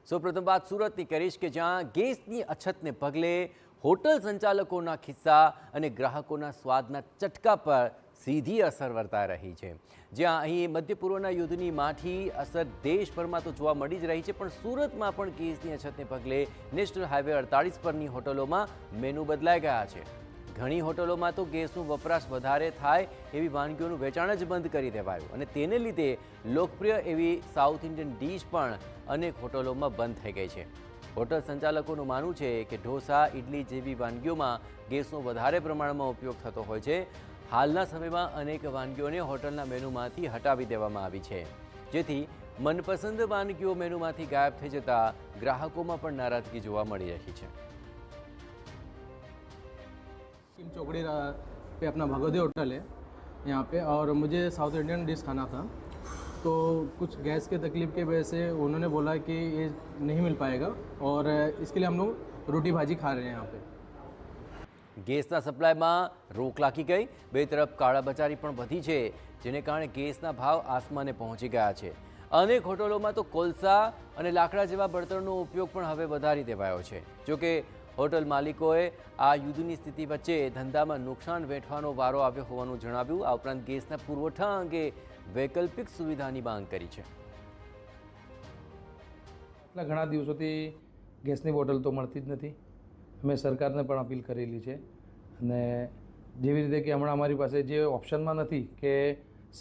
સૌપ્રથમ વાત સુરતની કરીશ કે જ્યાં ગેસની અછતને પગલે હોટલ સંચાલકોના ખિસ્સા અને ગ્રાહકોના સ્વાદના ચટકા પર સીધી અસર વર્તાઈ રહી છે। જ્યાં અહીં મધ્ય પૂર્વના યુદ્ધની માઠી અસર દેશભરમાં તો જોવા મળી જ રહી છે, પણ સુરતમાં પણ ગેસની અછતને પગલે નેશનલ હાઈવે 48 પરની હોટલોમાં મેનુ બદલાઈ ગયા છે। ઘણી હોટલોમાં તો ગેસનો વપરાશ વધારે થાય એવી વાનગીઓનું વેચાણ જ બંધ કરી દેવાયું અને તેને લીધે લોકપ્રિય એવી સાઉથ ઇન્ડિયન ડીશ પણ અનેક હોટલોમાં બંધ થઈ ગઈ છે। હોટલ સંચાલકોનું માનવું છે કે ઢોસા, ઇડલી જેવી વાનગીઓમાં ગેસનો વધારે પ્રમાણમાં ઉપયોગ થતો હોય છે। હાલના સમયમાં અનેક વાનગીઓને હોટલના મેનુમાંથી હટાવી દેવામાં આવી છે, જેથી મનપસંદ વાનગીઓ મેનુમાંથી ગાયબ થઈ જતા ગ્રાહકોમાં પણ નારાજગી જોવા મળી રહી છે। चौकड़ी पे अपना भगवती होटल है यहाँ पे, और मुझे साउथ इंडियन डिश खाना था, तो कुछ गैस के तकलीफ़ की वजह से उन्होंने बोला कि ये नहीं मिल पाएगा और इसके लिए हम लोग रोटी भाजी खा रहे हैं यहाँ पे। ગેસના સપ્લાયમાં રોક લાગી ગઈ, બે તરફ કાળાબજારી પણ વધી છે, જેને કારણે ગેસના ભાવ આસમાને પહોંચી ગયા છે। અનેક હોટલોમાં તો કોલસા અને લાકડા જેવા બળતણનો ઉપયોગ પણ હવે વધારી દેવાયો છે। જોકે હોટલ માલિકોએ આ યુદ્ધની સ્થિતિ વચ્ચે ધંધામાં નુકસાન વેઠવાનો વારો આવ્યો હોવાનું જણાવ્યું। આ ઉપરાંત ગેસના પુરવઠા અંગે વૈકલ્પિક સુવિધાની માંગ કરી છે। ઘણા દિવસોથી ગેસની બોટલ તો મળતી જ નથી। અમે સરકારને પણ અપીલ કરેલી છે અને જેવી રીતે કે હમણાં અમારી પાસે જે ઓપ્શનમાં નથી કે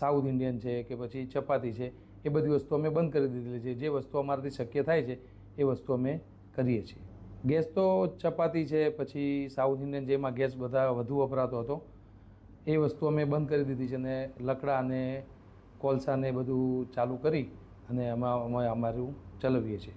સાઉથ ઇન્ડિયન છે કે પછી ચપાતી છે, એ બધી વસ્તુ અમે બંધ કરી દીધેલી છે। જે વસ્તુ અમારાથી શક્ય થાય છે એ વસ્તુ અમે કરીએ છીએ। ગેસ તો ચપાતી છે, પછી સાઉથ ઇન્ડિયન જેમાં ગેસ વધુ વપરાતો હતો એ વસ્તુ અમે બંધ કરી દીધી છે અને લકડા અને કોલસાને બધું ચાલુ કરી અને અમે અમારું ચલાવીએ છીએ।